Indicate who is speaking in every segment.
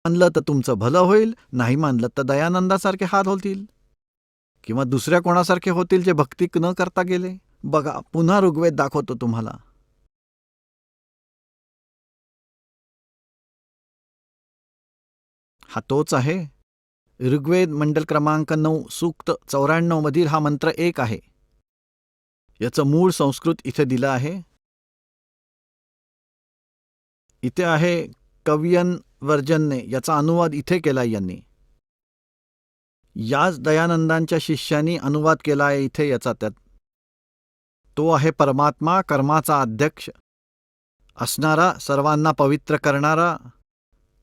Speaker 1: मानलं तर तुमचं भलं होईल, नाही मानलं तर दयानंदासारखे हाल होतील किंवा दुसऱ्या कोणासारखे होतील जे भक्ती न करता गेले. बघा, पुन्हा ऋग्वेद दाखवतो तुम्हाला. हा तोच आहे. ऋग्वेद मंडल क्रमांक 9 सूक्त 94 मधील हा मंत्र 1 आहे. याचं मूळ संस्कृत इथे दिलं आहे. इथे आहे कवियन वर्जनने याचा अनुवाद इथे केलाय यांनी. याच दयानंदांच्या शिष्यांनी अनुवाद केला आहे इथे याचा त्यात. तो आहे परमात्मा, कर्माचा अध्यक्ष असणारा, सर्वांना पवित्र करणारा,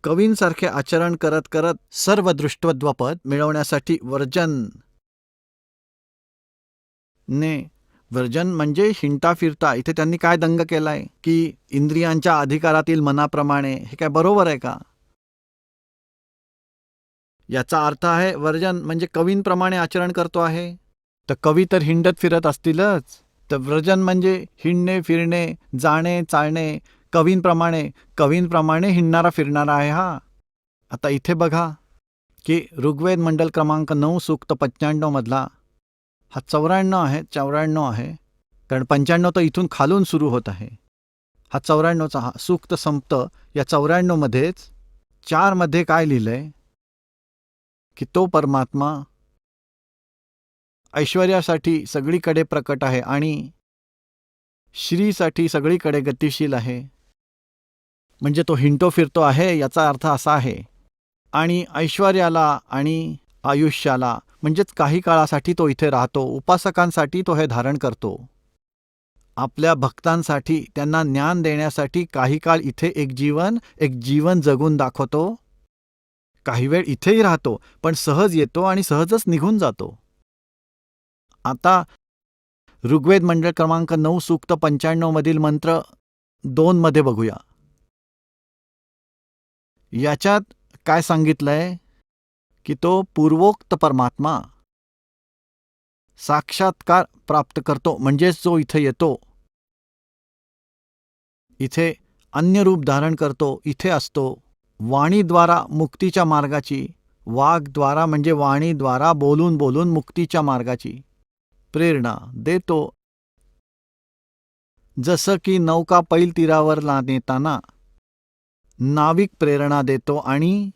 Speaker 1: कवींसारखे आचरण करत करत सर्व दृष्टवद्वपद मिळवण्यासाठी वर्जन ने. वर्जन म्हणजे हिंडता फिरता. इथे त्यांनी काय दंग केलाय की इंद्रियांच्या अधिकारातील मनाप्रमाणे. हे काय बरोबर आहे का? याचा अर्थ आहे वर्जन म्हणजे कवींप्रमाणे आचरण करतो आहे. तर कवी तर हिंडत फिरत असतीलच. तर व्रजन म्हणजे हिंडणे फिरणे, जाणे चालणे, कवींप्रमाणे हिंडणारा फिरणारा आहे हा. आता इथे बघा की ऋग्वेद मंडल क्रमांक 9 सूक्त 95 मधला हा 94 आहे, कारण 95 तर इथून खालून सुरू होत आहे. हा 94चा हा सूक्त संपतं. या 94 मध्येच 4 मध्ये काय लिहिलंय की तो परमात्मा ऐश्वर्यासाठी सगळीकडे प्रकट आहे आणि श्रीसाठी सगळीकडे गतिशील आहे. म्हणजे तो हिंडतो फिरतो आहे याचा अर्थ असा आहे. आणि ऐश्वर्याला आणि आयुष्याला म्हणजेच काही काळासाठी तो इथे राहतो. उपासकांसाठी तो हे धारण करतो. आपल्या भक्तांसाठी त्यांना ज्ञान देण्यासाठी काही काळ इथे एक जीवन जगून दाखवतो. काही वेळ इथेही राहतो, पण सहज येतो आणि सहजच निघून जातो. आता ऋग्वेद मंडळ क्रमांक 9 सूक्त 95 मधील मंत्र 2 मध्ये बघूया. याच्यात काय सांगितलंय की तो पूर्वोक्त परमात्मा साक्षात्कार प्राप्त करतो, म्हणजेच जो इथे येतो, इथे अन्य रूप धारण करतो, इथे असतो. वाणीद्वारा मुक्तीच्या मार्गाची, वागद्वारा म्हणजे वाणीद्वारा बोलून बोलून मुक्तीच्या मार्गाची प्रेरणा देतो. जसं की नौका पैल तीरावर नेताना नाविक प्रेरणा देतो आणि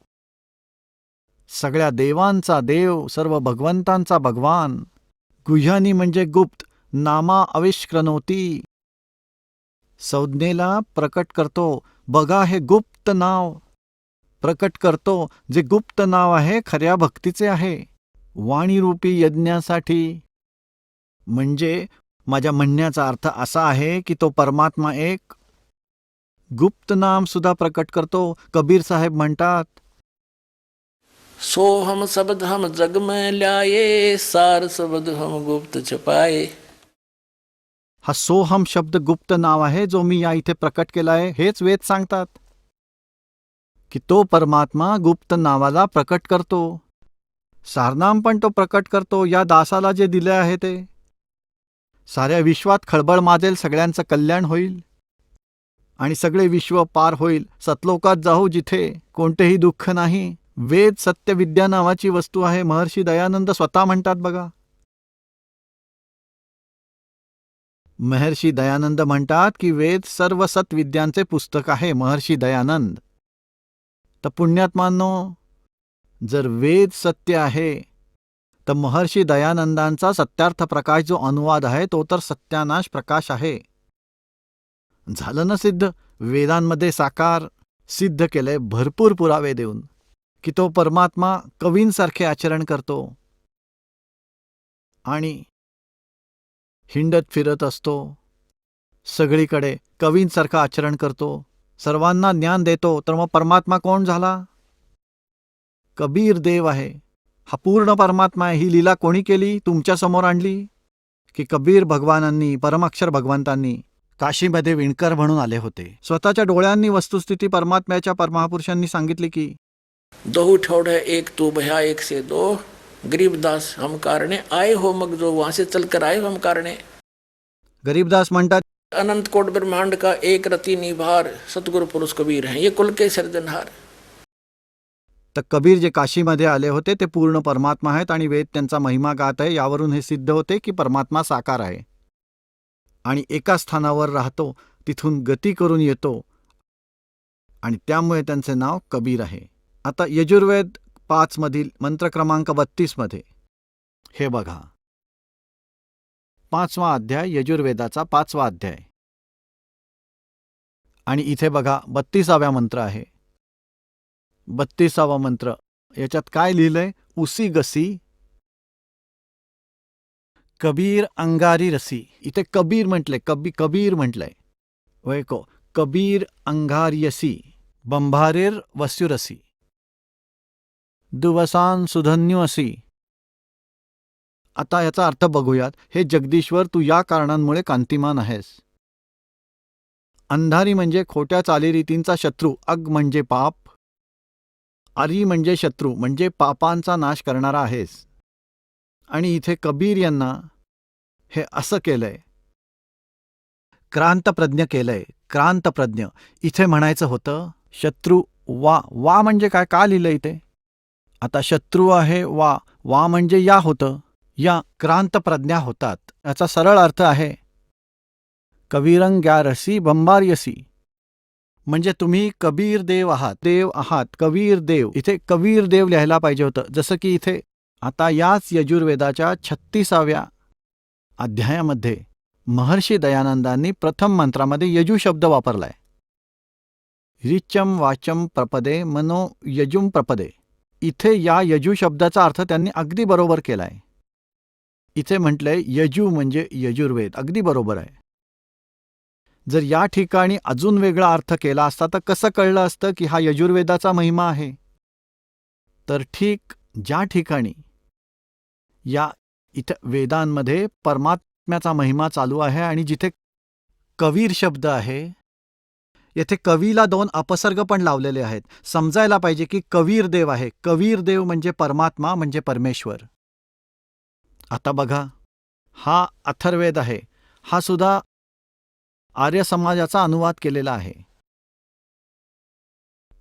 Speaker 1: सगळ्या देवांचा देव, सर्व भगवंतांचा भगवान, गुह्यानी म्हणजे गुप्त, नामा आविष्कृनोती, संज्ञेला प्रकट करतो. बघा, हे गुप्त नाव प्रकट करतो, जे गुप्त नाव आहे खऱ्या भक्तीचे आहे, वाणीरूपी यज्ञासाठी. म्हणजे माझ्या म्हणण्याचा अर्थ असा आहे की तो परमात्मा एक गुप्त नाम सुद्धा प्रकट करतो. कबीर साहेब म्हणतात,
Speaker 2: सोहम शब्द हम जग में ल्याये, सार शब्द हम गुप्त छपाए.
Speaker 1: हा सोहम शब्द गुप्त नाव आहे जो मी या इथे प्रकट केला आहे. हेच वेद सांगतात की तो परमात्मा गुप्त नावाला प्रकट करतो. सारनाम पण तो प्रकट करतो या दासाला जे दिले आहे ते. साऱ्या विश्वात खळबळ माजेल, सगळ्यांचं कल्याण होईल आणि सगळे विश्व पार होईल. सतलोकात जाऊ जिथे कोणतेही दुःख नाही. वेद सत्यविद्या नावाची वस्तू आहे. महर्षी दयानंद स्वतः म्हणतात बघा. महर्षी दयानंद म्हणतात की वेद सर्व सत्विद्यांचे पुस्तक आहे. महर्षी दयानंद. तर पुण्यात्मांनो, जर वेद सत्य आहे तर महर्षी दयानंदांचा सत्यार्थ प्रकाश जो अनुवाद आहे तो तर सत्यानाश प्रकाश आहे. झालं ना सिद्ध. वेदांमध्ये साकार सिद्ध केलंय भरपूर पुरावे देऊन की तो परमात्मा कवींसारखे आचरण करतो आणि हिंडत फिरत असतो सगळीकडे, कवींसारखं आचरण करतो, सर्वांना ज्ञान देतो. तर मग परमात्मा कोण झाला? कबीर देव आहे. हा पूर्ण परमात्मा आहे. ही लीला कोणी केली? तुमच्या समोर आणली की कबीर भगवानांनी, परमाक्षर भगवंतांनी काशीमध्ये विणकर म्हणून आले होते. स्वतःच्या डोळ्यांनी वस्तुस्थिती परमात्म्याच्या परमहापुरुषांनी सांगितली की
Speaker 2: दो ठोड़ है एक तू भया एक से दो, गरीबदास हम कारणे आए हो मग जो, वहां से चलकर आए हो हम कारणे.
Speaker 1: गरीबदास म्हणतात,
Speaker 2: अनंत कोट ब्रह्मांड का एक रति निभार, सतगुरु पुरुष कबीर हैं, ये कुल के सर्जनहार.
Speaker 1: तर कबीर जे काशीमध्ये आले होते ते पूर्ण परमात्मा आहेत आणि वेद त्यांचा महिमा गात आहे. यावरून हे सिद्ध होते की परमात्मा साकार आहे आणि एका स्थानावर राहतो, तिथून गती करून येतो आणि त्यामुळे त्यांचे नाव कबीर आहे. आता यजुर्वेद 5 मधील मंत्र क्रमांक 32 मध्ये हे बघा, 5वा अध्याय, यजुर्वेदाचा 5वा अध्याय. आणि इथे बघा 32वा मंत्र आहे. 32वा मंत्र याच्यात काय लिहिलंय? उसी गसी कबीर अंगारी रसी. इथे कबीर म्हटलंय, कबीर म्हटलंय. वैको कबीर अंगारियसी बंभारेर वस्युरसी दुवसान सुधन्यू असी. आता याचा अर्थ बघूयात. हे जगदीश्वर, तू या कारणांमुळे कांतिमान आहेस. अंधारी म्हणजे खोट्या चालीरीतींचा शत्रू, अग म्हणजे पाप, आरी म्हणजे शत्रू म्हणजे पापांचा नाश करणारा आहेस. आणि इथे कबीर यांना हे असं केलंय, क्रांतप्रज्ञ केलंय. क्रांतप्रज्ञ इथे म्हणायचं होतं शत्रू. वा म्हणजे काय? का लिहिलं इथे? आता शत्रू आहे वा म्हणजे या होतं. या क्रांतप्रज्ञा होतात. याचा सरळ अर्थ आहे कबीरंग्यारसी बंबार्यसी, म्हणजे तुम्ही कबीर देव आहात. देव आहात, कबीर देव. इथे कबीर देव लिहायला पाहिजे होतं. जसं की इथे आता याच यजुर्वेदाच्या 36व्या अध्यायामध्ये महर्षी दयानंदांनी प्रथम मंत्रामध्ये यजू शब्द वापरलाय. रिचम वाचम प्रपदे मनो यजुम प्रपदे. इथे या यजू शब्दाचा अर्थ त्यांनी अगदी बरोबर केलाय. इथे म्हटलंय यजू म्हणजे यजुर्वेद. अगदी बरोबर आहे. जर या ठिकाणी अजून वेगळा अर्थ केला असता तर कसं कळलं असतं की हा यजुर्वेदाचा महिमा आहे? तर ठीक ज्या ठिकाणी या इथं वेदांमध्ये परमात्म्याचा महिमा चालू आहे आणि जिथे कबीर शब्द आहे, येथे कवीला 2 अपसर्ग पण लावलेले आहेत. समजायला पाहिजे की कबीर देव आहे. कबीर देव म्हणजे परमात्मा, म्हणजे परमेश्वर. आता बघा, हा अथर्ववेद आहे. हा सुद्धा आर्य समाजाचा अनुवाद केलेला आहे.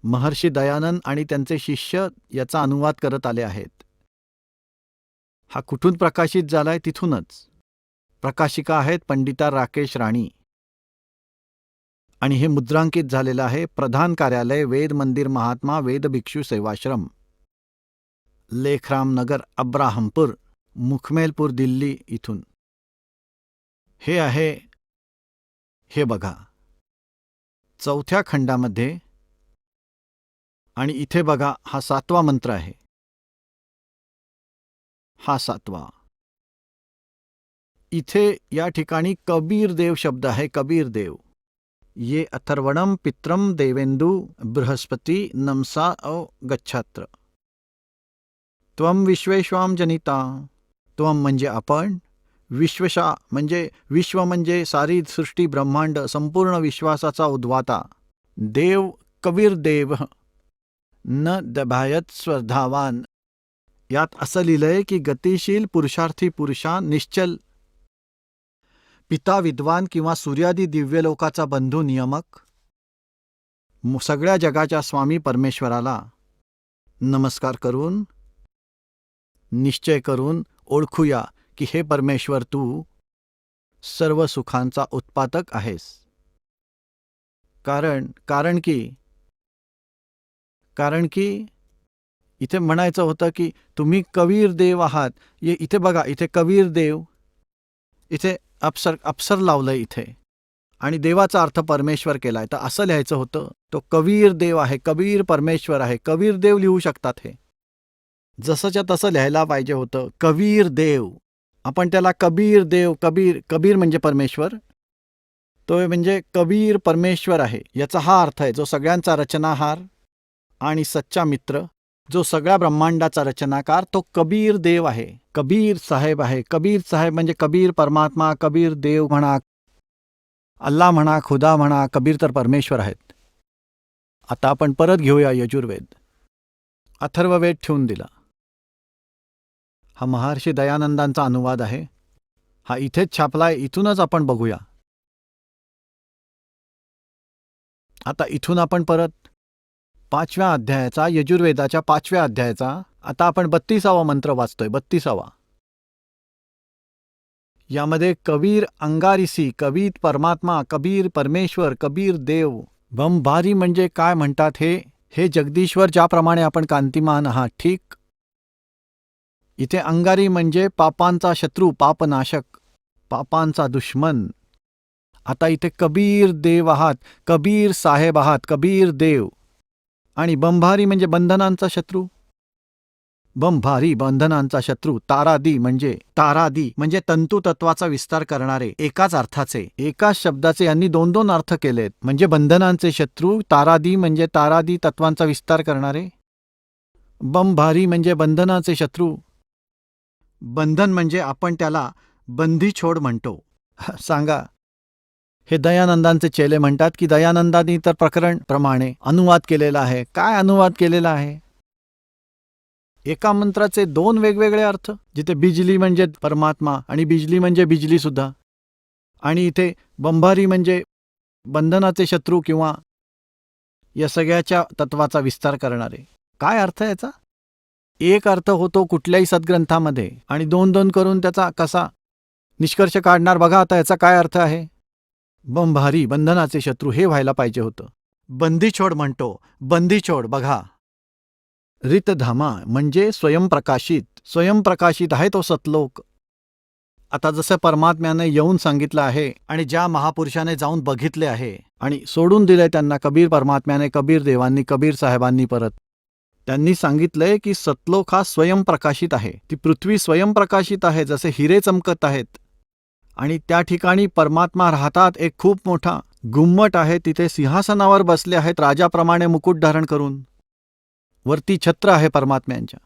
Speaker 1: महर्षी दयानंद आणि त्यांचे शिष्य याचा अनुवाद करत आले आहेत. हा कुठून प्रकाशित झालाय? तिथूनच. प्रकाशिका आहेत पंडिता राकेश राणी आणि हे मुद्रांकित झालेलं आहे. प्रधान कार्यालय वेद मंदिर महात्मा वेद भिक्षू सेवाश्रम, लेखराम नगर, अब्राहमपूर, मुखमेलपूर, दिल्ली इथून. हे आहे, हे बघा 4थ्या खंडामध्ये. आणि इथे बघा हा 7वा मंत्र आहे. हा 7वा. इथे या ठिकाणी कबीर देव शब्द आहे. कबीर देव. ये अथर्वणम पित्रम देवेंदु बृहस्पती नमसा गच्छात्र त्वम विश्वेश्वाम जनिता. त्वम म्हणजे आपण, विश्वशा म्हणजे विश्व म्हणजे सारी सृष्टी ब्रह्मांड संपूर्ण विश्वासाचा उद्वाता. देव कबीर देव न दभायत स्वधावान. यात असं लिहिलंय की गतिशील पुरुषार्थी पुरुषा, निश्चल पिता विद्वान किंवा सूर्यादी दिव्यलोकाचा बंधू नियमक, सगळ्या जगाच्या स्वामी परमेश्वराला नमस्कार करून निश्चय करून ओळखूया की हे परमेश्वर तू सर्व सुखांचा उत्पादक आहेस. कारण की इथे म्हणायचं होतं की तुम्ही कबीर देव आहात. इथे बघा, इथे कबीर देव, इथे अप्सर लावलंय इथे आणि देवाचा अर्थ परमेश्वर केलाय. तर असं लिहायचं होतं तो कबीर देव आहे, कबीर परमेश्वर आहे. कबीर देव लिहू शकतात. हे जसंच्या तसं लिहायला पाहिजे होतं. कबीर देव, आपण त्याला कबीर देव, कबीर म्हणजे परमेश्वर, तो म्हणजे कबीर परमेश्वर आहे याचा हा अर्थ आहे. जो सगळ्यांचा रचनाहार आणि सच्चा मित्र, जो सगळ्या ब्रह्मांडाचा रचनाकार, तो कबीर देव आहे. कबीर साहेब आहे. कबीर साहेब म्हणजे कबीर परमात्मा, कबीर देव म्हणा, अल्लाह म्हणा, खुदा म्हणा, कबीर तर परमेश्वर आहेत. आता आपण परत घेऊया यजुर्वेद. अथर्ववेद ठेवून दिला. हा महर्षी दयानंदांचा अनुवाद आहे. हा इथेच छापलाय. इथूनच आपण बघूया. आता इथून आपण परत 5व्या अध्यायाचा, यजुर्वेदाच्या 5व्या अध्यायाचा. आता आपण 32वा मंत्र वाचतोय. 32वा. यामध्ये कबीर अंगारिसी, कबीर परमात्मा, कबीर परमेश्वर, कबीर देव. बमभारी म्हणजे काय म्हणतात हे जगदीश्वर ज्याप्रमाणे आपण कांतिमान आहात, ठीक. इथे अंगारी म्हणजे पापांचा शत्रू, पापनाशक, पापांचा दुश्मन. आता इथे कबीर देव आहात, कबीर साहेब आहात, कबीर देव. आणि बंभारी म्हणजे बंधनांचा शत्रू. बंभारी बंधनांचा शत्रू. तारादी म्हणजे तंतुतत्वाचा विस्तार करणारे, एकाच अर्थाचे, एकाच शब्दाचे यांनी 2 अर्थ केलेत. म्हणजे बंधनांचे शत्रू, तारादी म्हणजे तारादी तत्वांचा विस्तार करणारे. बंभारी म्हणजे बंधनाचे शत्रू. बंधन म्हणजे आपण त्याला बंदी छोड म्हणतो. सांगा. हे दयानंदांचे चेले म्हणतात की दयानंदांनी तर प्रकरण प्रमाणे अनुवाद केलेला आहे. काय अनुवाद केलेला आहे? एका मंत्राचे 2 वेगवेगळे अर्थ, जिथे बिजली म्हणजे परमात्मा आणि बिजली म्हणजे बिजली सुद्धा. आणि इथे बंभारी म्हणजे बंधनाचे शत्रू किंवा या सगळ्याच्या तत्वाचा विस्तार करणारे. काय अर्थ याचा? एक अर्थ होतो कुठल्याही सद्ग्रंथामध्ये आणि 2 करून त्याचा कसा निष्कर्ष काढणार बघा. आता याचा काय अर्थ आहे? बंभारी बंधनाचे शत्रू हे व्हायला पाहिजे होतं. बंदीछोड म्हणतो. बंदीछोड बघा. रितधामा म्हणजे स्वयंप्रकाशित. स्वयंप्रकाशित आहे तो सतलोक. आता जसं परमात्म्याने येऊन सांगितलं आहे आणि ज्या महापुरुषाने जाऊन बघितले आहे आणि सोडून दिले त्यांना, कबीर परमात्म्याने, कबीर देवांनी, कबीर साहेबांनी परत त्यांनी सांगितलंय की सतलोक हा स्वयंप्रकाशित आहे. ती पृथ्वी स्वयंप्रकाशित आहे, जसे हिरे चमकत आहेत. आणि त्या ठिकाणी परमात्मा राहतात. एक खूप मोठा गुम्मट आहे, तिथे सिंहासनावर बसले आहेत राजाप्रमाणे मुकुट धारण करून. वरती छत्र आहे परमात्म्यांच्या.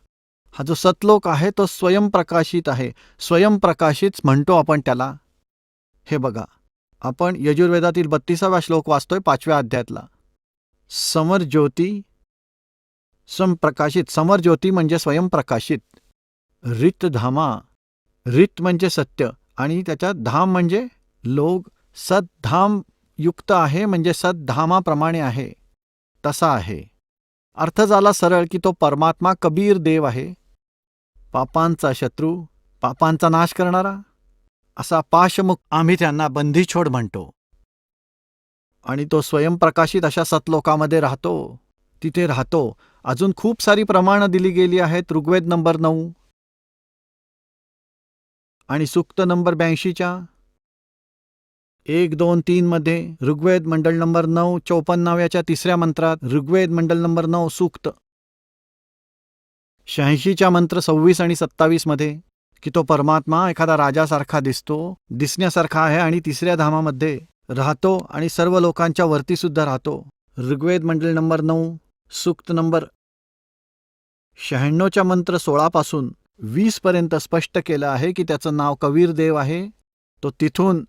Speaker 1: हा जो सतलोक आहे तो स्वयंप्रकाशित आहे. स्वयंप्रकाशित म्हणतो आपण त्याला. हे बघा, आपण यजुर्वेदातील 32वा श्लोक वाचतोय 5व्या अध्यायातला. समरज्योती संप्रकाशित. समरज्योती म्हणजे स्वयंप्रकाशित. रितधामा. रित म्हणजे सत्य आणि त्याच्यात धाम म्हणजे लोक. सद्धाम युक्त आहे म्हणजे सद्धामाप्रमाणे आहे तसा आहे. अर्थ झाला सरळ की तो परमात्मा कबीर देव आहे. पापांचा शत्रू, पापांचा नाश करणारा, असा पाशमुक्त आम्ही त्यांना बंदीछोड म्हणतो. आणि तो स्वयंप्रकाशित अशा सतलोकामध्ये राहतो, तिथे राहतो. अजून खूप सारी प्रमाणं दिली गेली आहेत. ऋग्वेद नंबर 9 आणि सूक्त नंबर 82च्या 1, 2, 3 मध्ये. ऋग्वेद मंडळ नंबर 9 54व्याच्या 3ऱ्या मंत्रात. ऋग्वेद मंडळ नंबर 9 सूक्त 86च्या मंत्र 26 आणि 27 मध्ये की तो परमात्मा एखादा राजासारखा दिसण्यासारखा आहे आणि 3ऱ्या धामामध्ये राहतो आणि सर्व लोकांच्या वरती सुद्धा राहतो. ऋग्वेद मंडळ नंबर 9 सूक्त नंबर 96च्या मंत्र 16 पासून 20 पर्यंत स्पष्ट केलं आहे की त्याचं नाव कबीर देव आहे. तो तिथून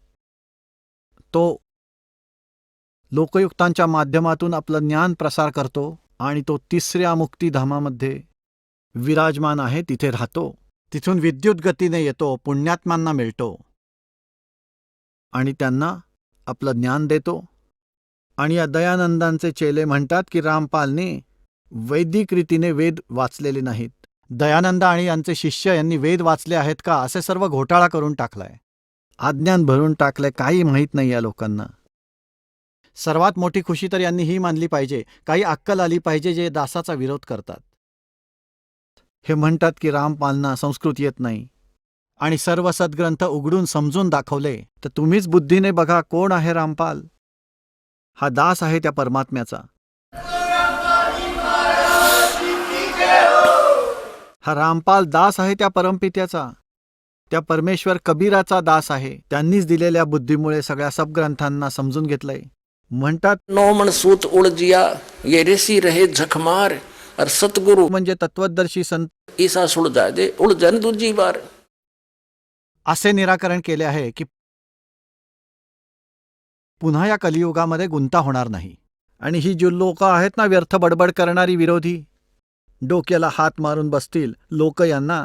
Speaker 1: तो लोकयुक्तांच्या माध्यमातून आपलं ज्ञान प्रसार करतो आणि तो 3ऱ्या मुक्तिधामामध्ये विराजमान आहे, तिथे राहतो. तिथून विद्युत गतीने येतो, पुण्यात्म्यांना मिळतो आणि त्यांना आपलं ज्ञान देतो. आणि या दयानंदांचे चेले म्हणतात की रामपालने वैदिक रीतीने वेद वाचलेले नाहीत. दयानंद आणि यांचे शिष्य यांनी वेद वाचले आहेत का, असे सर्व घोटाळा करून टाकलाय. अज्ञान भरून टाकलंय. काही माहीत नाही या लोकांना. सर्वात मोठी खुशी तर यांनी ही मानली पाहिजे, काही अक्कल आली पाहिजे जे दासाचा विरोध करतात. हे म्हणतात की रामपालना संस्कृत येत नाही आणि सर्व सद्ग्रंथ उघडून समजून दाखवले. तर तुम्हीच बुद्धीने बघा कोण आहे रामपाल. हा दास आहे त्या परमात्म्याचा. हा रामपाल दास आहे त्या परमपित्याचा, त्या परमेश्वर कबीराचा दास आहे. त्यांनीच दिलेल्या बुद्धीमुळे सगळ्या सबग्रंथांना समजून घेतलंय. म्हणतात
Speaker 2: नौमन सूत उलजिया ये ऋषी रहे झकमार और सतगुरु
Speaker 1: म्हणजे तत्वदर्शी संत
Speaker 2: ईसा सुलझा दे उलझन दूजी बार.
Speaker 1: असे निराकरण केले आहे की पुन्हा या कलियुगामध्ये गुंता होणार नाही. आणि ही जी लोक आहेत ना, व्यर्थ बडबड करणारी विरोधी, डोक्याला हात मारून बसतील. लोक यांना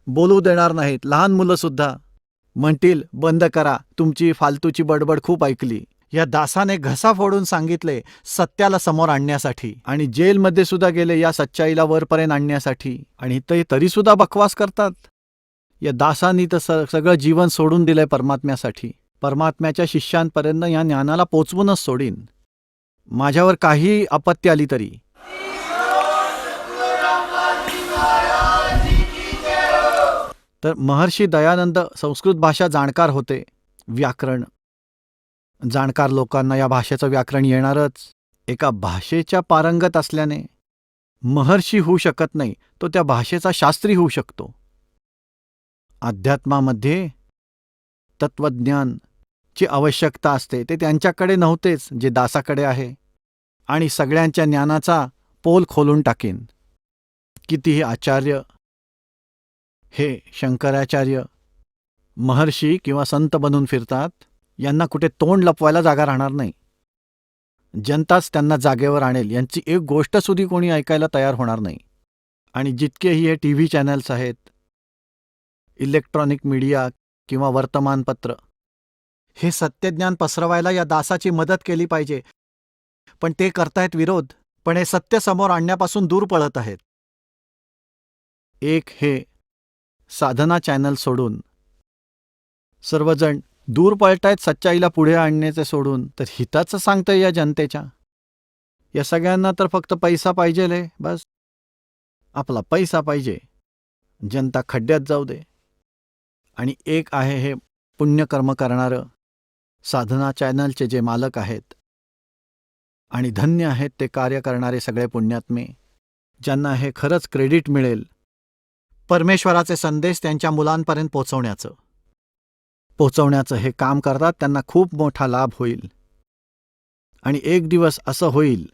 Speaker 1: बोलू देणार नाहीत. लहान मुलं सुद्धा म्हणतील बंद करा, तुमची फालतूची बडबड खूप ऐकली. या दासाने घसा फोडून सांगितले सत्याला समोर आणण्यासाठी, आणि जेलमध्ये सुद्धा गेले या सच्चाईला वरपर्यंत आणण्यासाठी, आणि ते तरी सुद्धा बकवास करतात. या दासांनी तर सगळं जीवन सोडून दिलंय परमात्म्यासाठी. परमात्म्याच्या शिष्यांपर्यंत या ज्ञानाला पोचवूनच सोडीन, माझ्यावर काही आपत्ती आली तरी. तर महर्षी दयानंद संस्कृत भाषा जाणकार होते, व्याकरण जाणकार लोकांना या भाषेचं व्याकरण येणारच. एका भाषेच्या पारंगत असल्याने महर्षी होऊ शकत नाही, तो त्या भाषेचा शास्त्री होऊ शकतो. अध्यात्मामध्ये तत्वज्ञानची आवश्यकता असते, ते त्यांच्याकडे नव्हतेच जे दासाकडे आहे, आणि सगळ्यांच्या ज्ञानाचा पोल खोलून टाकीन. कितीही आचार्य हे शंकराचार्य महर्षी किंवा संत बनून फिरतात, यांना कुठे तोंड लपवायला जागा राहणार नाही. जनताच त्यांना जागेवर आणेल, यांची एक गोष्ट सुद्धा कोणी ऐकायला तयार होणार नाही. आणि जितकेही हे TV चॅनल्स आहेत, इलेक्ट्रॉनिक मीडिया किंवा वर्तमानपत्र, हे सत्यज्ञान पसरवायला या दासाची मदत केली पाहिजे, पण ते करतायत विरोध. पण हे सत्य समोर आणण्यापासून दूर पळत आहेत. एक हे साधना चॅनल सोडून सर्वजण दूर पळतायत सच्चाईला पुढे आणण्याचे सोडून, तर हिताचं सांगतंय या जनतेच्या. या सगळ्यांना तर फक्त पैसा पाहिजे, बस आपला पैसा पाहिजे, जनता खड्ड्यात जाऊ दे. आणि एक आहे हे पुण्यकर्म करणारं साधना चॅनलचे जे मालक आहेत, आणि धन्य आहेत ते कार्य करणारे सगळे पुण्यात्मे, ज्यांना हे खरंच क्रेडिट मिळेल परमेश्वराचे संदेश त्यांच्या मुलांपर्यंत पोचवण्याचं हे काम करतात. त्यांना खूप मोठा लाभ होईल. आणि एक दिवस असं होईल,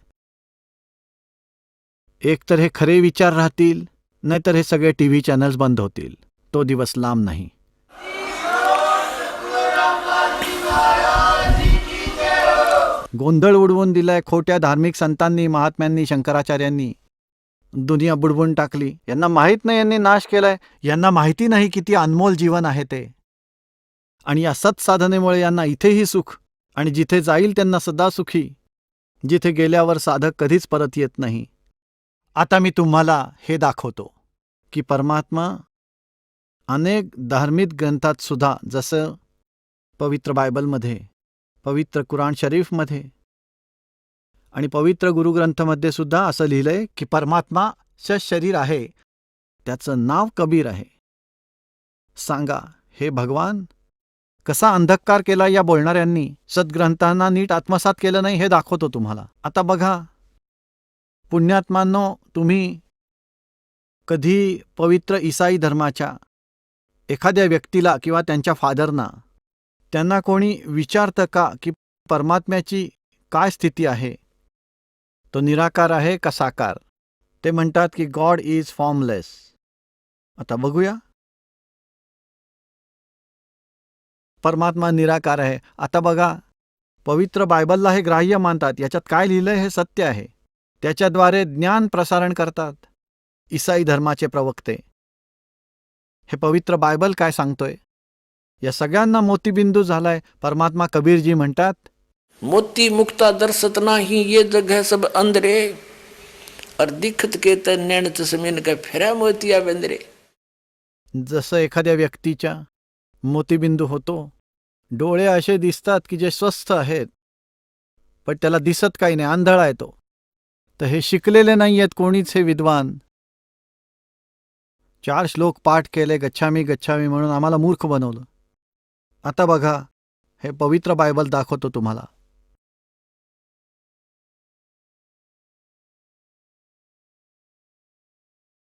Speaker 1: एकतर हे खरे विचार राहतील, नाहीतर हे सगळे TV चॅनल्स बंद होतील. तो दिवस लांब नाही. गोंधळ उडवून दिलाय खोट्या धार्मिक संतांनी, महात्म्यांनी, शंकराचार्यांनी. दुनिया बुडवून टाकली. यांना माहीत नाही यांनी नाश केलाय. यांना माहिती नाही किती अनमोल जीवन आहे ते. आणि या सत्साधनेमुळे यांना इथेही सुख, आणि जिथे जाईल त्यांना सदा सुखी, जिथे गेल्यावर साधक कधीच परत येत नाही. आता मी तुम्हाला हे दाखवतो की परमात्मा अनेक धार्मिक ग्रंथात सुद्धा, जसं पवित्र बायबलमध्ये, पवित्र कुराण शरीफमध्ये आणि पवित्र गुरुग्रंथमध्ये सुद्धा असं लिहिलंय की परमात्माचं शरीर आहे, त्याचं नाव कबीर आहे. सांगा, हे भगवान कसा अंधकार केला या बोलणाऱ्यांनी. सद्ग्रंथांना नीट आत्मसात केलं नाही हे दाखवतो तुम्हाला. आता बघा पुण्यात्मांनो, तुम्ही कधी पवित्र ईसाई धर्माच्या एखाद्या व्यक्तीला किंवा त्यांच्या फादरना, त्यांना कोणी विचारतं का की परमात्म्याची काय स्थिती आहे, तो निराकार आहे का साकार? ते म्हणतात की गॉड इज फॉर्मलेस. आता बघूया, परमात्मा निराकार आहे. आता बघा, पवित्र बायबलला हे ग्राह्य मानतात, याच्यात काय लिहिलंय हे सत्य आहे. त्याच्याद्वारे ज्ञान प्रसारण करतात ईसाई धर्माचे प्रवक्ते. हे पवित्र बायबल काय सांगतोय? या सगळ्यांना मोतीबिंदू झालाय. परमात्मा कबीरजी म्हणतात,
Speaker 2: मोती मुक्ता दर्शत नाही, ये जग है सब अंधरे, और दिखत के तर नैन चसमीन का फेरा मोतिया बेंद्रे.
Speaker 1: जसं एखाद्या व्यक्तीच्या मोतीबिंदू होतो, डोळे असे दिसतात की जे स्वस्थ आहेत, पण त्याला दिसत काही नाही, आंधळा आहे तो. तर हे शिकलेले नाही आहेत कोणीच हे विद्वान. 4 श्लोक पाठ केले गच्छामी गच्छामी म्हणून आम्हाला मूर्ख बनवलं. आता बघा, हे पवित्र बायबल दाखवतो तुम्हाला.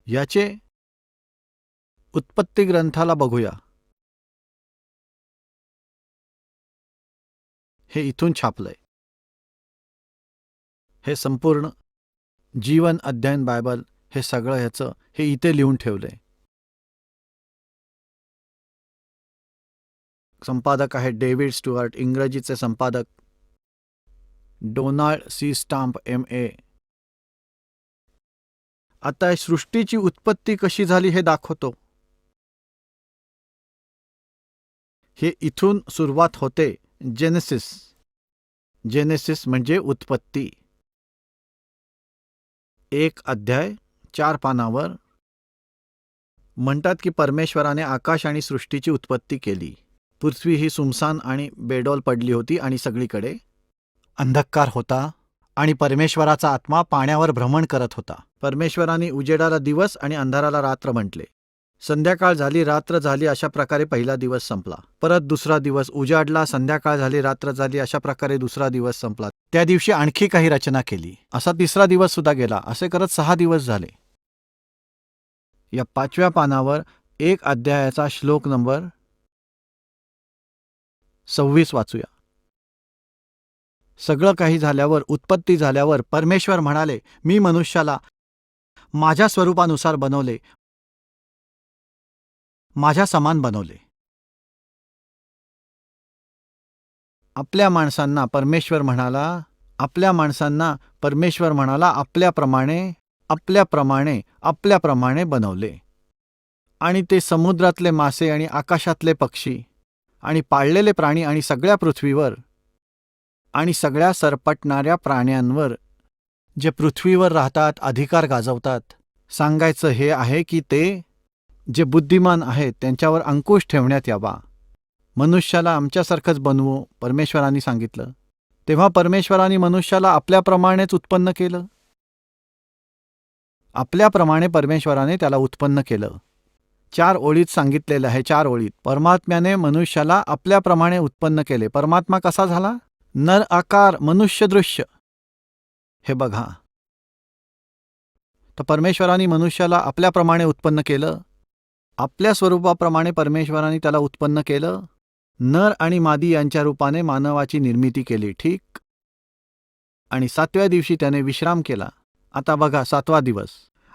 Speaker 1: याचे उत्पत्ती ग्रंथाला बघूया. हे इथून छापलंय. हे संपूर्ण जीवन अध्ययन बायबल, हे सगळं ह्याचं हे इथे लिहून ठेवलंय. संपादक आहे डेव्हिड स्टुअर्ट, इंग्रजीचे संपादक डोनाल्ड सी स्टाम्प MA. आता सृष्टीची उत्पत्ती कशी झाली हे दाखवतो. हे इथून सुरुवात होते, जेनेसिस. जेनेसिस म्हणजे उत्पत्ती. 1 अध्याय 4 पानावर म्हणतात की परमेश्वराने आकाश आणि सृष्टीची उत्पत्ती केली. पृथ्वी ही सुमसान आणि बेडोल पडली होती आणि सगळीकडे अंधकार होता आणि परमेश्वराचा आत्मा पाण्यावर भ्रमण करत होता. परमेश्वराने उजेडाला दिवस आणि अंधाराला रात्र म्हटले. संध्याकाळ झाली, रात्र झाली, अशा प्रकारे पहिला दिवस संपला. परत दुसरा दिवस उजाडला, संध्याकाळ झाली, रात्र झाली, अशा प्रकारे दुसरा दिवस संपला. त्या दिवशी आणखी काही रचना केली. असा तिसरा दिवस सुद्धा गेला. असे करत 6 दिवस झाले. या 5व्या पानावर 1 अध्यायाचा श्लोक नंबर 26 वाचूया. सगळं काही झाल्यावर, उत्पत्ती झाल्यावर परमेश्वर म्हणाले, मी मनुष्याला माझ्या स्वरूपानुसार बनवले, माझ्या समान बनवले. आपल्या माणसांना परमेश्वर म्हणाला आपल्याप्रमाणे बनवले. आणि ते समुद्रातले मासे आणि आकाशातले पक्षी आणि पाळलेले प्राणी आणि सगळ्या पृथ्वीवर आणि सगळ्या सरपटणाऱ्या प्राण्यांवर जे पृथ्वीवर राहतात, अधिकार गाजवतात. सांगायचं हे आहे की ते जे बुद्धिमान आहेत त्यांच्यावर अंकुश ठेवण्यात यावा. मनुष्याला आमच्यासारखंच बनवू, परमेश्वरांनी सांगितलं. तेव्हा परमेश्वरांनी मनुष्याला आपल्याप्रमाणेच उत्पन्न केलं. आपल्याप्रमाणे परमेश्वराने त्याला उत्पन्न केलं. 4 ओळीत सांगितलेलं आहे. 4 ओळीत परमात्म्याने मनुष्याला आपल्याप्रमाणे उत्पन्न केले. परमात्मा कसा झाला? नर आकार, मनुष्य दृश्य. हे बघा, तर परमेश्वराने मनुष्याला आपल्याप्रमाणे उत्पन्न केलं. आपल्या स्वरूपाप्रमाणे परमेश्वराने त्याला उत्पन्न केलं. नर आणि मादी यांच्या रूपाने मानवाची निर्मिती केली. ठीक. आणि 7व्या दिवशी त्याने विश्राम केला. आता बघा 7वा दिवस.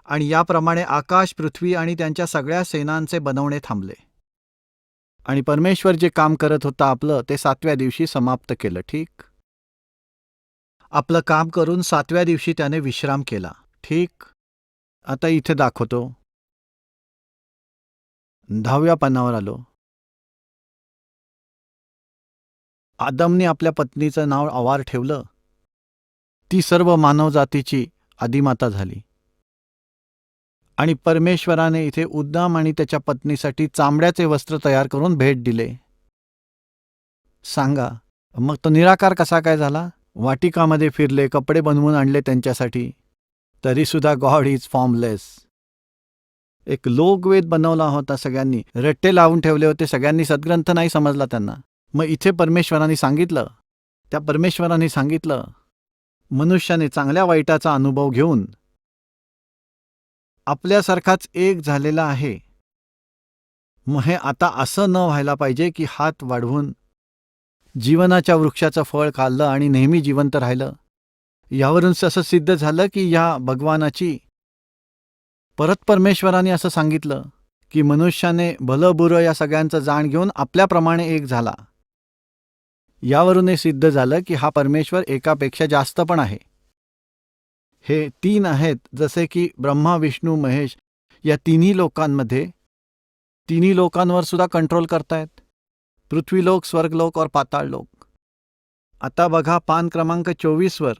Speaker 1: आणि याप्रमाणे आकाश, पृथ्वी आणि त्यांच्या सगळ्या सेनांचे बनवणे थांबले. आणि परमेश्वर जे काम करत होता आपलं, ते 7व्या दिवशी समाप्त केलं. ठीक. आपलं काम करून 7व्या दिवशी त्याने विश्राम केला. ठीक. आता इथे दाखवतो. 10व्या पानावर आलो. आदमने आपल्या पत्नीचं नाव अवार ठेवलं. ती सर्व मानवजातीची आदिमाता झाली. आणि परमेश्वराने इथे उद्दाम आणि त्याच्या पत्नीसाठी चांबड्याचे वस्त्र तयार करून भेट दिले. सांगा, मग तो निराकार कसा काय झाला? वाटिकामध्ये फिरले, कपडे बनवून आणले त्यांच्यासाठी, तरीसुद्धा गॉड इज फॉर्मलेस. एक लोकवेद बनवला होता सगळ्यांनी, रट्टे लावून ठेवले होते सगळ्यांनी, सद्ग्रंथ नाही समजला त्यांना. मग इथे परमेश्वराने सांगितलं, मनुष्याने चांगल्या वाईटाचा अनुभव घेऊन आपल्यासारखाच एक झालेला आहे. मग हे आता असं न व्हायला पाहिजे की हात वाढवून जीवनाच्या वृक्षाचं फळ खाल्लं आणि नेहमी जिवंत राहिलं. यावरून असं सिद्ध झालं की या भगवानाची परत परमेश्वराने असं सांगितलं की मनुष्याने भलं बुरं या सगळ्यांचं जाण घेऊन आपल्याप्रमाणे एक झाला. यावरून हे सिद्ध झालं की हा परमेश्वर एकापेक्षा जास्त पण आहे. हे 3 आहेत, जसे की ब्रह्मा, विष्णू, महेश या तिन्ही लोकांवर सुद्धा कंट्रोल करतायत. पृथ्वीलोक, स्वर्गलोक और पाताळ लोक. आता बघा पान क्रमांक 24वर.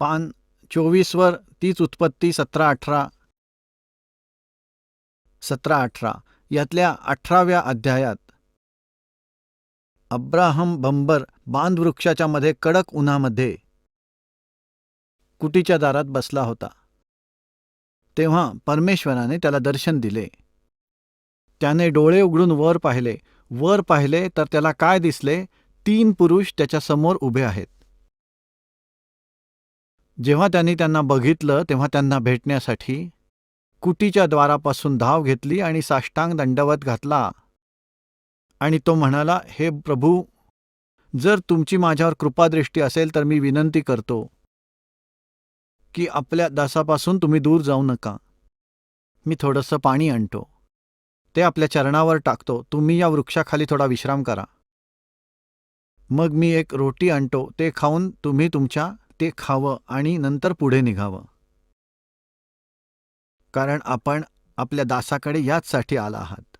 Speaker 1: पान 24वर तीच उत्पत्ती 17-18 यातल्या 18व्या अध्यायात अब्राहम बंबर बांधवृक्षाच्या मध्ये कडक उन्हामध्ये कुटीच्या दारात बसला होता. तेव्हा परमेश्वराने त्याला दर्शन दिले. त्याने डोळे उघडून वर पाहिले तर त्याला काय दिसले? 3 पुरुष त्याच्या समोर उभे आहेत. जेव्हा त्यांना बघितलं तेव्हा त्यांना भेटण्यासाठी कुटीच्या द्वारापासून धाव घेतली आणि साष्टांग दंडवत घातला. आणि तो म्हणाला, हे प्रभू, जर तुमची माझ्यावर कृपादृष्टी असेल तर मी विनंती करतो की आपल्या दासापासून तुम्ही दूर जाऊ नका. मी थोडंसं पाणी आणतो, ते आपल्या चरणावर टाकतो. तुम्ही या वृक्षाखाली थोडा विश्राम करा. मग मी एक रोटी आणतो, ते खाऊन तुम्ही ते खावं आणि नंतर पुढे निघावं. कारण आपण आपल्या दासाकडे याचसाठी आला आहात.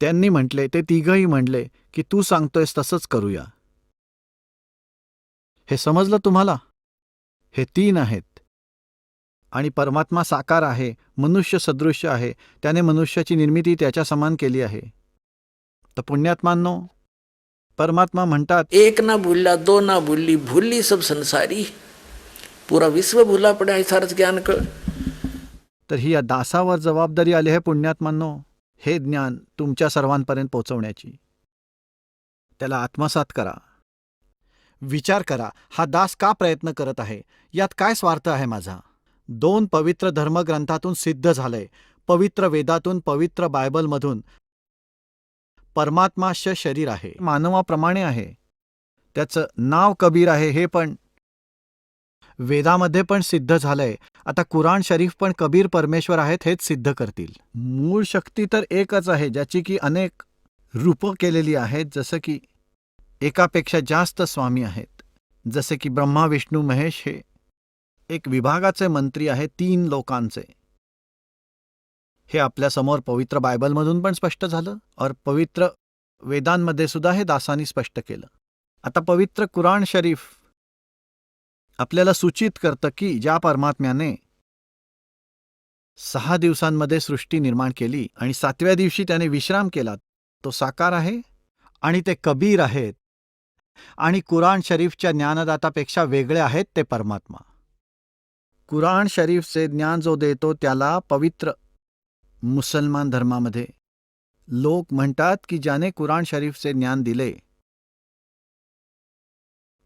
Speaker 1: त्यांनी म्हटले, ते तिघही म्हणले की तू सांगतोयस तसंच करूया. हे समजलं तुम्हाला? हे 3 आहेत. आणि परमात्मा साकार आहे, मनुष्य सदृश्य आहे. त्याने मनुष्याची निर्मिती त्याच्या समान केली आहे. तर पुण्यात्मांनो, परमात्मा म्हणतात,
Speaker 2: एक ना भूला, दो ना भूली, भूली सब संसारी. पूरा विश्व भूला पड़ा है सारस ज्ञान का.
Speaker 1: तर ही या दासावर जबाबदारी आली आहे पुण्यात्मांनो, हे ज्ञान तुमच्या सर्वांपर्यंत पोहोचवण्याची. त्याला आत्मसात करा. विचार करा, हा दास का प्रयत्न करत आहे? यात काय स्वार्थ आहे माझा? 2 पवित्र धर्मग्रंथातून सिद्ध झालंय, पवित्र वेदातून, पवित्र बायबलमधून. परमात्माश शरीर आहे, मानवाप्रमाणे आहे. त्याचं नाव कबीर आहे, हे पण वेदामध्ये पण सिद्ध झालंय. आता कुराण शरीफ पण कबीर परमेश्वर आहेत हेच सिद्ध करतील. मूळ शक्ती तर एकच आहे, ज्याची की अनेक रूपं केलेली आहेत, जसं की एकापेक्षा जास्त स्वामी आहेत. जसे की ब्रह्मा विष्णू महेश हे एक विभागाचे मंत्री आहेत 3 लोकांचे. हे आपल्या समोर पवित्र बायबलमधून पण स्पष्ट झालं और पवित्र वेदांमध्ये सुद्धा हे दासांनी स्पष्ट केलं. आता पवित्र कुराण शरीफ आपल्याला सूचित करतं की ज्या परमात्म्याने 6 दिवसांमध्ये सृष्टी निर्माण केली आणि 7व्या दिवशी त्याने विश्राम केला, तो साकार आहे आणि ते कबीर आहेत. आणि कुराण शरीफच्या ज्ञानदातापेक्षा वेगळे आहेत ते परमात्मा. कुराण शरीफचे ज्ञान जो देतो त्याला पवित्र मुसलमान धर्मामध्ये लोक म्हणतात की ज्याने कुराण शरीफचे ज्ञान दिले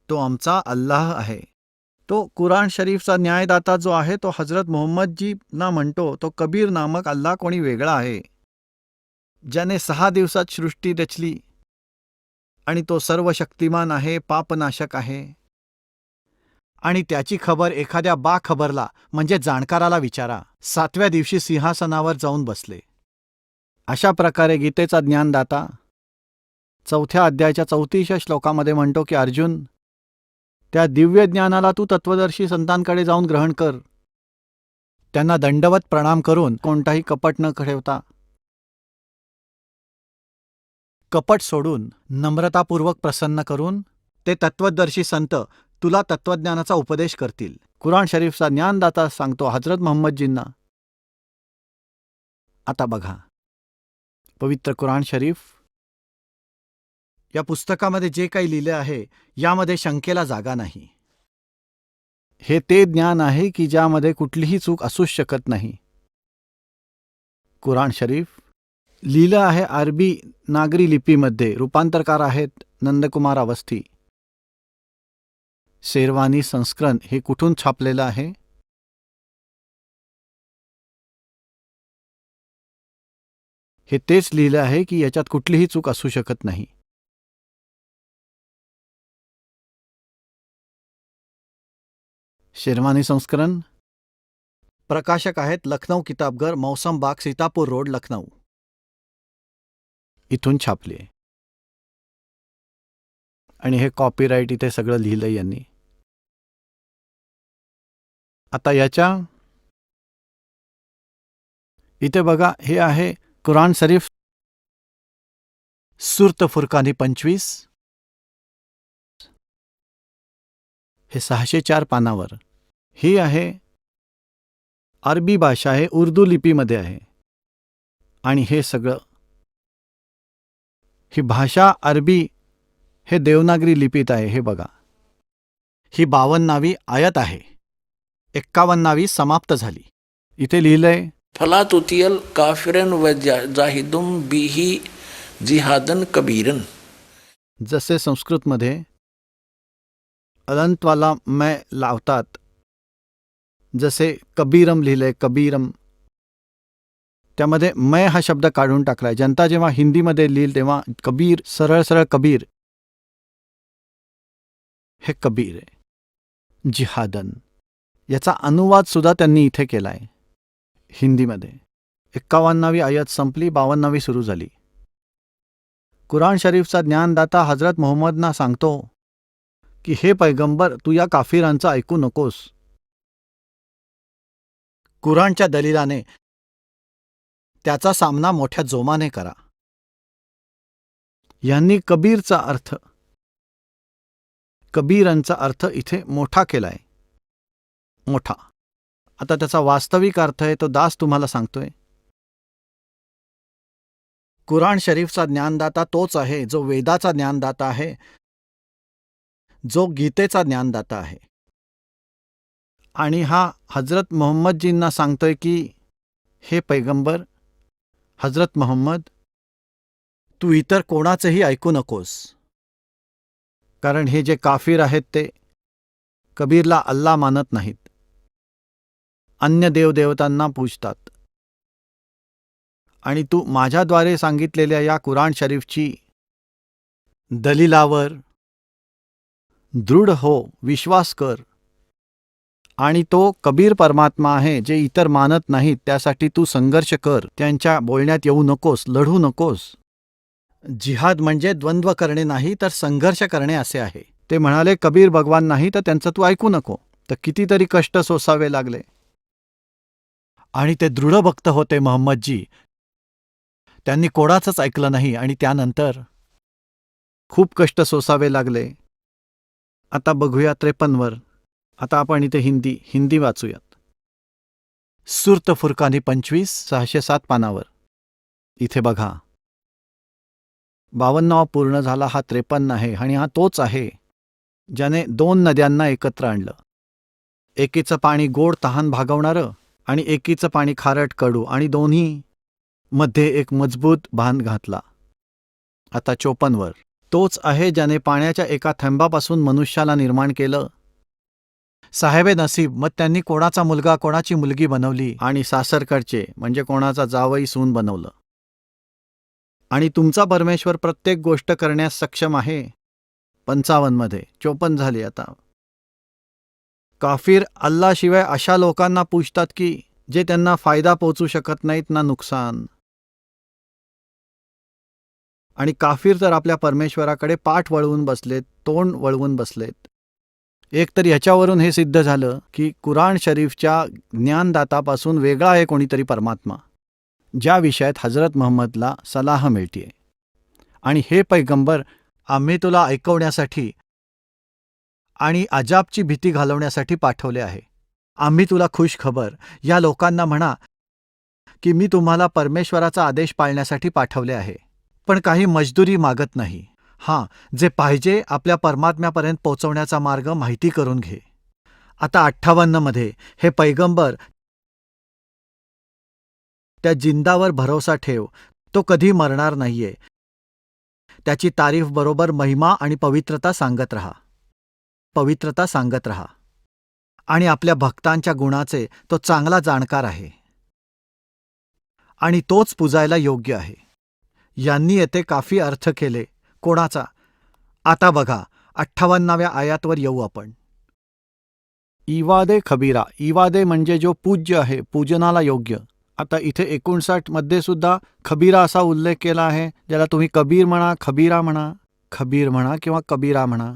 Speaker 1: तो आमचा अल्लाह आहे. तो कुराण शरीफचा न्यायदाता जो आहे तो हजरत मोहम्मदजी ना म्हणतो तो कबीर नामक अल्लाह कोणी वेगळा आहे, ज्याने 6 दिवसात सृष्टी रचली आणि तो सर्व शक्तिमान आहे, पापनाशक आहे. आणि त्याची खबर एखाद्या बाखबरला म्हणजे जाणकाराला विचारा. 7व्या दिवशी सिंहासनावर जाऊन बसले. अशा प्रकारे गीतेचा ज्ञानदाता 4थ्या अध्यायाच्या 34व्या श्लोकामध्ये म्हणतो की अर्जुन, त्या दिव्य ज्ञानाला तू तत्वदर्शी संतांकडे जाऊन ग्रहण कर. त्यांना दंडवत प्रणाम करून कोणताही कपट न ठेवता, कपट सोडून नम्रतापूर्वक प्रसन्न करून ते तत्वदर्शी संत तुला तत्वज्ञानाचा उपदेश करतील. कुराण शरीफचा ज्ञानदाता सांगतो हजरत मोहम्मदजींना. आता बघा, पवित्र कुराण शरीफ या पुस्तकामध्ये जे काही लिहिले आहे यामध्ये शंकेला जागा नाही. हे ते ज्ञान आहे की ज्यामध्ये कुठलीही चूक असूच शकत नाही. कुराण शरीफ लिहिलं आहे अरबी नागरी लिपीमध्ये. रूपांतरकार आहेत नंदकुमार अवस्थी. शेरवानी संस्करण हे कुठून छापलेलं आहे? हे तेच लिहिलं आहे की याच्यात कुठलीही चूक असू शकत नाही. शेरवानी संस्करण प्रकाशक आहेत लखनौ किताबघर, मौसम बाग, सीतापूर रोड, लखनौ. इथून छापले आणि हे कॉपीराईट इथे सगळं लिहिलं यांनी. आता याच्या इथे बघा, हे आहे कुराण शरीफ सुरत फुरकानी 25. हे 604 पानावर. ही आहे अरबी भाषा आहे, उर्दू लिपीमध्ये आहे. आणि हे सगळं ही भाषा अरबी हे देवनागरी लिपीत आहे. हे बघा, ही 52वी आयत आहे. 51वी समाप्त झाली. इथे लिहिलंय
Speaker 2: फला तुतियल काफिरन व जाहिदुम बिही जिहादन कबीरन.
Speaker 1: जसे संस्कृतमध्ये अलंतवाला मै लावतात, जसे कबीरम लिहिलंय कबीरम, त्यामध्ये मै हा शब्द काढून टाकलाय. जनता जेव्हा हिंदीमध्ये लिहिल तेव्हा कबीर सरळ सरळ कबीर, हे कबीर आहे. जिहादन याचा अनुवाद सुद्धा त्यांनी इथे केलाय हिंदीमध्ये. 51वी आयत संपली, 52वी सुरू झाली. कुराण शरीफचा ज्ञानदाता हजरत मोहम्मदना सांगतो की हे पैगंबर, तू या काफिरांचं ऐकू नकोस. कुराणच्या दलिलाने त्याचा सामना मोठ्या जोमाने करा. यांनी कबीरांचा अर्थ इथे मोठा केलाय. मोठा. आता त्याचा वास्तविक अर्थ आहे तो दास तुम्हाला सांगतोय. कुराण शरीफचा ज्ञानदाता तोच आहे जो वेदाचा ज्ञानदाता आहे, जो गीतेचा ज्ञानदाता आहे. आणि हा हजरत मोहम्मदजींना सांगतोय की हे पैगंबर हजरत मोहम्मद, तू इतर कोणाचेही ऐकू नकोस. कारण हे जे काफिर आहेत ते कबीरला अल्लाह मानत नाहीत, अन्य देवदेवतांना पूजतात. आणि तू माझ्याद्वारे सांगितलेल्या या कुराण शरीफची दलिलावर दृढ हो, विश्वास कर. आणि तो कबीर परमात्मा आहे जे इतर मानत नाहीत, त्यासाठी तू संघर्ष कर. त्यांच्या बोलण्यात येऊ नकोस, लढू नकोस. जिहाद म्हणजे द्वंद्व करणे नाही तर संघर्ष करणे असे आहे. ते म्हणाले कबीर भगवान नाही तर त्यांचं तू ऐकू नको. तर कितीतरी कष्ट सोसावे लागले. आणि ते दृढ भक्त होते मोहम्मदजी. त्यांनी कोणाचंच ऐकलं नाही आणि त्यानंतर खूप कष्ट सोसावे लागले. आता बघूया 53 आता आपण इथे हिंदी वाचूयात. सुरत फुरकानी 25 607 पानावर. इथे बघा 52 पूर्ण झाला, हा 53 आहे. आणि हा तोच आहे ज्याने 2 नद्यांना एकत्र आणलं. एकीचं पाणी गोड तहान भागवणारं आणि एकीचं पाणी खारट कडू, आणि दोन्ही मध्ये एक मजबूत बांध घातला. आता 54 तोच आहे ज्याने पाण्याच्या एका थेंबापासून मनुष्याला निर्माण केलं. साहेबे नसीब, मग त्यांनी कोणाचा मुलगा कोणाची मुलगी बनवली आणि सासरकडचे म्हणजे कोणाचा जावई सून बनवलं. आणि तुमचा परमेश्वर प्रत्येक गोष्ट करण्यास सक्षम आहे. 55 मध्ये 54 झाली. आता काफिर अल्लाशिवाय अशा लोकांना पूजतात की जे त्यांना फायदा पोचू शकत नाहीत ना नुकसान. आणि काफिर तर आपल्या परमेश्वराकडे पाठ वळवून बसलेत, तोंड वळवून बसलेत. एकतर ह्याच्यावरून हे सिद्ध झालं की कुराण शरीफच्या ज्ञानदातापासून वेगळा आहे कोणीतरी परमात्मा, ज्या विषयात हजरत मोहम्मदला सलाह मिळतीये. आणि हे पैगंबर, आम्ही तुला ऐकवण्यासाठी आणि अजाबची भीती घालवण्यासाठी पाठवले आहे. आम्ही तुला खुश खबर, या लोकांना म्हणा की मी तुम्हाला परमेश्वराचा आदेश पाळण्यासाठी पाठवले आहे, पण काही मजदुरी मागत नाही. हां, जे पाहिजे आपल्या परमात्म्यापर्यंत पोचवण्याचा मार्ग माहिती करून घे. आता 58 मध्ये हे पैगंबर, त्या जिंदावर भरोसा ठेव, तो कधी मरणार नाहीये. त्याची तारीफ बरोबर महिमा आणि पवित्रता सांगत रहा. आणि आपल्या भक्तांच्या गुणाचे तो चांगला जाणकार आहे आणि तोच पूजायला योग्य आहे. यांनी येथे काफी अर्थ केले. कोणाचा? आता बघा 58व्या आयातवर येऊ आपण. इवादे खबीरा. इवादे म्हणजे जो पूज्य आहे, पूजनाला योग्य. आता इथे 59 मध्ये सुद्धा खबीरा असा उल्लेख केला आहे, ज्याला तुम्ही कबीर म्हणा, खबीर म्हणा किंवा कबीरा म्हणा.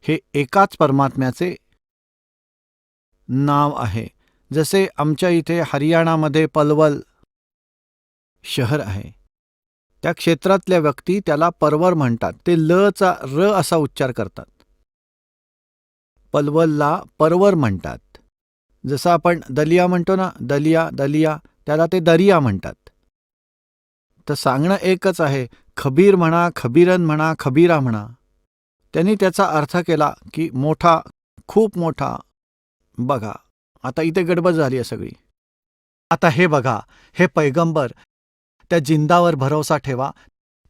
Speaker 1: हे एकाच परमात्म्याचे नाव आहे. जसे आमच्या इथे हरियाणामध्ये पलवल शहर आहे, त्या क्षेत्रातल्या व्यक्ती त्याला परवर म्हणतात. ते लचा र असा उच्चार करतात. पलवलला परवर म्हणतात. जसं आपण दलिया म्हणतो ना, दलिया, त्याला ते दरिया म्हणतात. तर सांगणं एकच आहे, खबीर म्हणा, खबीरन म्हणा, खबीरा म्हणा. त्यांनी त्याचा अर्थ केला की मोठा, खूप मोठा. बघा आता इथे गडबड झाली आहे सगळी. आता हे बघा, हे पैगंबर, त्या जिंदावर भरोसा ठेवा,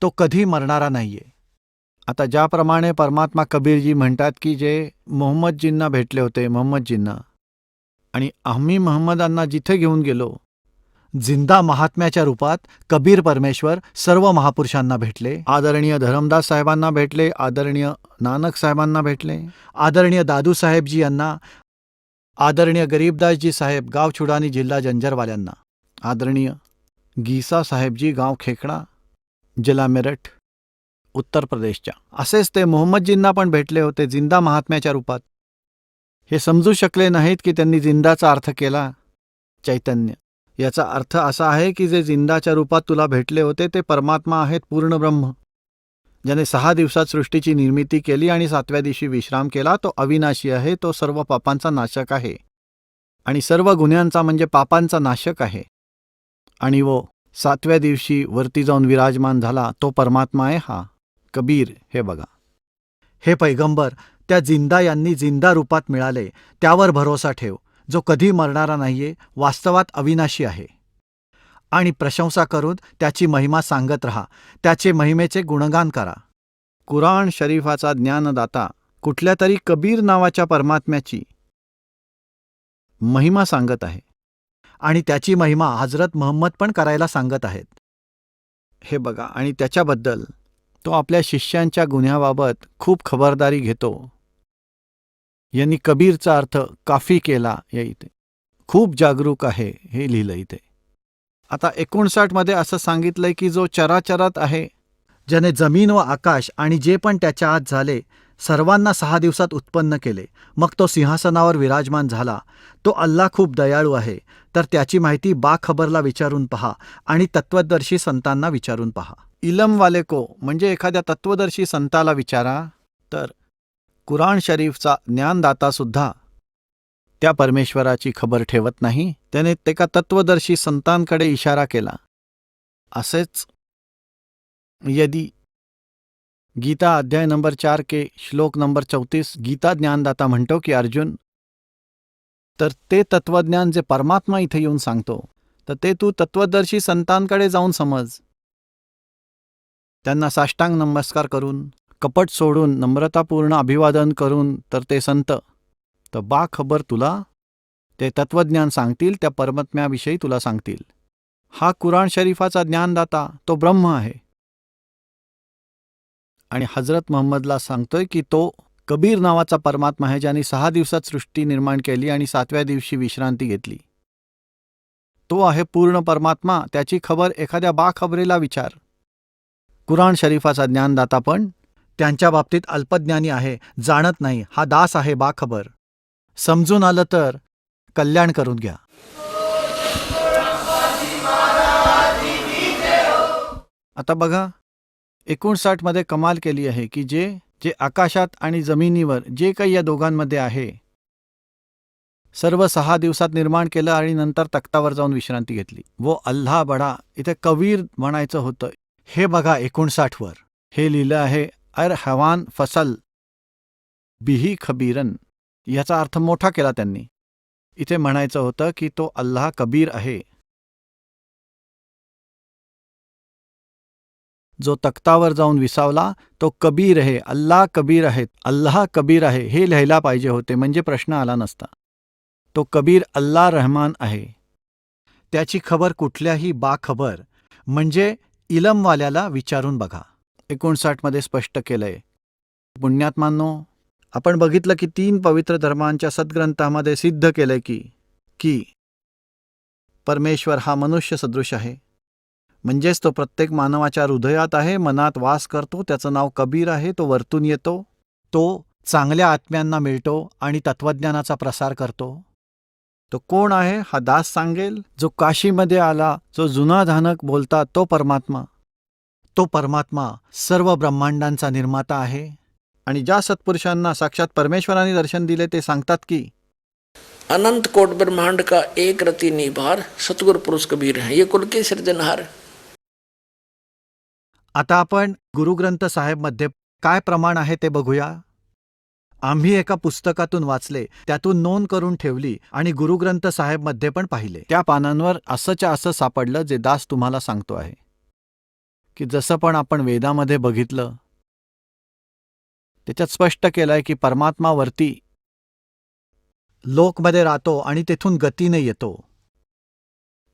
Speaker 1: तो कधी मरणारा नाहीये. आता ज्याप्रमाणे परमात्मा कबीरजी म्हणतात की जे मोहम्मदजींना भेटले होते, मोहम्मदजींना, आणि आम्ही मोहम्मदांना जिथे घेऊन गेलो, जिंदा महात्म्याच्या रूपात कबीर परमेश्वर सर्व महापुरुषांना भेटले. आदरणीय धरमदास साहेबांना भेटले, आदरणीय नानक साहेबांना भेटले, आदरणीय दादू साहेबजी यांना, आदरणीय गरीबदासजी साहेब गाव छुडानी जिल्हा जंजरवाल्यांना, आदरणीय गीसा साहेबजी गाव खेकडा जिल्हा मेरठ उत्तर प्रदेशच्या. असेच ते मोहम्मदजींना पण भेटले होते जिंदा महात्म्याच्या रूपात. हे समजू शकले नाहीत की त्यांनी जिंदाचा अर्थ केला चैतन्य. याचा अर्थ असा आहे की जे जिंदाच्या रूपात तुला भेटले होते ते परमात्मा आहेत, पूर्ण ब्रह्म. ज्याने 6 दिवसात सृष्टीची निर्मिती केली आणि 7व्या दिवशी विश्राम केला, तो अविनाशी आहे, तो सर्व पापांचा नाशक आहे आणि सर्व गुन्ह्यांचा म्हणजे पापांचा नाशक आहे. आणि वो 7व्या दिवशी वरती जाऊन विराजमान झाला, तो परमात्मा आहे हा कबीर. हे बघा, हे पैगंबर, त्या जिंदा यांनी जिंदा रूपात मिळाले त्यावर भरोसा ठेव, जो कधी मरणारा नाहीये, वास्तवात अविनाशी आहे. आणि प्रशंसा करून त्याची महिमा सांगत रहा, त्याचे महिमेचे गुणगान करा. कुराण शरीफाचा ज्ञानदाता कुठल्या तरी कबीर नावाच्या परमात्म्याची महिमा सांगत आहे आणि त्याची महिमा हजरत महम्मद पण करायला सांगत आहेत. हे बघा, आणि त्याच्याबद्दल तो आपल्या शिष्यांच्या गुन्ह्याबाबत खूप खबरदारी घेतो. यांनी कबीरचा अर्थ काफी केला या इथे. खूप जागरूक आहे हे लिहिलं इथे. आता 59 मध्ये असं सांगितलंय की जो चराचरात आहे, ज्याने जमीन व आकाश आणि जे पण त्याच्या आत झाले सर्वांना 6 दिवसात उत्पन्न केले, मग तो सिंहासनावर विराजमान झाला, तो अल्लाह खूप दयाळू आहे. तर त्याची माहिती बाखबरला विचारून पहा आणि तत्वदर्शी संतांना विचारून पहा. इलमवाले को म्हणजे एखाद्या तत्वदर्शी संताला विचारा. तर कुराण शरीफचा ज्ञानदातासुद्धा त्या परमेश्वराची खबर ठेवत नाही, त्याने एका तत्वदर्शी संतांकडे इशारा केला. असेच यदि गीता अध्याय नंबर 4 के श्लोक नंबर 34 गीता ज्ञानदाता म्हणतो की अर्जुन, तर ते तत्वज्ञान जे परमात्मा इथे येऊन सांगतो, तर ते तू तत्वदर्शी संतांकडे जाऊन समज. त्यांना साष्टांग नमस्कार करून, कपट सोडून, नम्रतापूर्ण अभिवादन करून तर ते संत तर बाखबर तुला ते तत्वज्ञान सांगतील, त्या परमात्म्याविषयी तुला सांगतील. हा कुराण शरीफाचा ज्ञानदाता तो ब्रह्म आहे आणि हजरत महम्मदला सांगतोय की तो कबीर नावाचा परमात्मा आहे, ज्याने 6 दिवसात सृष्टी निर्माण केली आणि 7व्या दिवशी विश्रांती घेतली. तो आहे पूर्ण परमात्मा. त्याची खबर एखाद्या बाखबरीला विचार. कुराण शरीफाचा ज्ञानदाता पण त्यांच्या बाबतीत अल्पज्ञानी आहे, जाणत नाही. हा दास आहे बाखबर. समजून आलं तर कल्याण करून घ्या. आता बघा, 59 मध्ये कमाल केली आहे की जे आकाशात आणि जमिनीवर जे काही या दोघांमध्ये आहे, सर्व 6 दिवसात निर्माण केलं आणि नंतर तख्तावर जाऊन विश्रांती घेतली. वो अल्लाह बडा. इथे कबीर म्हणायचं होतं. हे बघा 59 वर हे लिहिलं आहे, अर हवान फसल बिही खबीरन. याचा अर्थ मोठा केला त्यांनी. इथे म्हणायचं होतं की तो अल्लाह कबीर आहे, जो तख्तावर जाऊन विसावला तो कबीर आहे. अल्लाह कबीर आहेत, अल्लाह कबीर आहे हे लिहायला पाहिजे होते, म्हणजे प्रश्न आला नसता. तो कबीर अल्लाह रहमान आहे. त्याची खबर कुठल्याही बाखबर म्हणजे इलमवाल्याला विचारून बघा. 59 मध्ये स्पष्ट केलंय. पुण्यात्मांनो, आपण बघितलं की 3 पवित्र धर्मांच्या सद्ग्रंथामध्ये सिद्ध केलंय की परमेश्वर हा मनुष्य सदृश आहे, म्हणजेच तो प्रत्येक मानवाच्या हृदयात आहे, मनात वास करतो. त्याचं नाव कबीर आहे. तो वरतून येतो, तो चांगल्या आत्म्यांना मिळतो आणि तत्वज्ञानाचा प्रसार करतो. तो कोण आहे हा दास सांगेल. जो काशीमध्ये आला, जो जुना धानक बोलता, तो परमात्मा. तो परमात्मा सर्व ब्रह्मांडांचा निर्माता आहे. आणि ज्या सत्पुरुषांना साक्षात परमेश्वराने दर्शन दिले ते सांगतात की
Speaker 2: अनंत कोट ब्रह्मांड का एक रति निभार सतगुरु पुरुष कबीर है, ये कुल के सृजनहार.
Speaker 1: आता आपण गुरुग्रंथ साहेबमध्ये काय प्रमाण आहे ते बघूया. आम्ही एका पुस्तकातून वाचले, त्यातून नोंद करून ठेवली आणि गुरुग्रंथ साहेबमध्ये पण पाहिले. त्या पानांवर असंच्या असं सापडलं जे दास तुम्हाला सांगतो आहे की जसं पण आपण वेदामध्ये बघितलं, त्याच्यात स्पष्ट केलंय की परमात्मा वरती लोकमध्ये राहतो आणि तेथून गतीने येतो,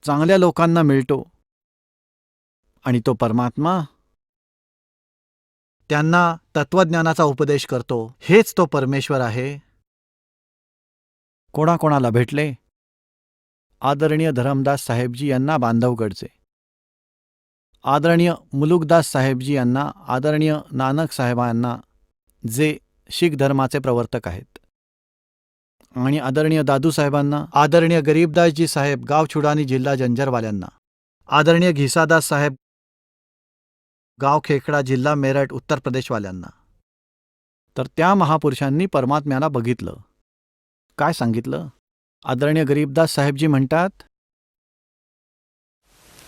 Speaker 1: चांगल्या लोकांना मिळतो आणि तो परमात्मा त्यांना तत्वज्ञानाचा उपदेश करतो. हेच तो परमेश्वर आहे. कोणाकोणाला भेटले? आदरणीय धरमदास साहेबजी यांना बांधवगडचे, आदरणीय मुलुकदास साहेबजी यांना, आदरणीय नानक साहेबांना जे शीख धर्माचे प्रवर्तक आहेत, आणि आदरणीय दादू साहेबांना, आदरणीय गरीबदासजी साहेब गाव छुडानी जिल्हा जंजरवाल्यांना, आदरणीय घिसादास साहेब गाव खेकडा, जिल्हा मेरठ, उत्तर प्रदेशवाल्यांना. तर त्या महापुरुषांनी परमात्म्याला बघितलं. काय सांगितलं? आदरणीय गरीबदास साहेबजी म्हणतात,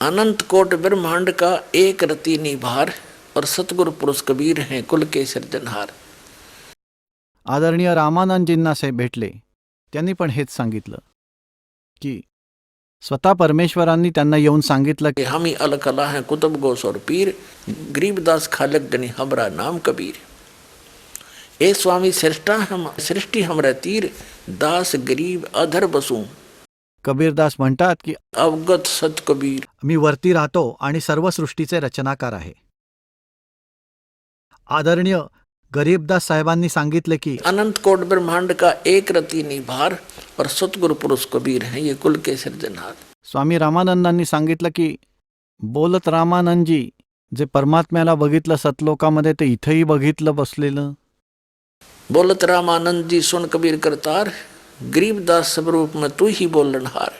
Speaker 2: अनंत कोट ब्रह्मांड का एक रति निभार और सतगुरु पुरुष कबीर हैं कुल के सृजनहार.
Speaker 1: आदरणीय रामानंदजींना साहेब भेटले. त्यांनी पण हेच सांगितलं की स्वतः परमेश्वरांनी त्यांना येऊन सांगितलं
Speaker 2: कि हम ही अलग अला हैं कुतुब गोस और पीर, गरीबदास खालक दनी हमरा नाम कबीर. ए स्वामी सृष्टा हम सृष्टि हमरा तीर, दास गरीब अधर बसू.
Speaker 1: कबीरदास म्हणतात की
Speaker 2: अवगत सत कबीर.
Speaker 1: मी वरती राहतो आणि सर्व सृष्टीचे रचनाकार आहे. आदरणीय गरीबदास साहेबांनी सांगितले की
Speaker 2: अनंत कोट ब्रह्मांड का एक रति निभार और सतगुरु पुरुष कबीर हैं ये कुल के सृजनहार.
Speaker 1: स्वामी रामानंदांनी सांगितलं की बोलत रामानंदजी जे परमात्म्याला बघितलं सतलोकामध्ये ते इथेही बघितलं बसलेलं.
Speaker 2: बोलत रामानंद जी सुन कबीर करतार, गरीबदास स्वरूप में तू ही बोलनहार.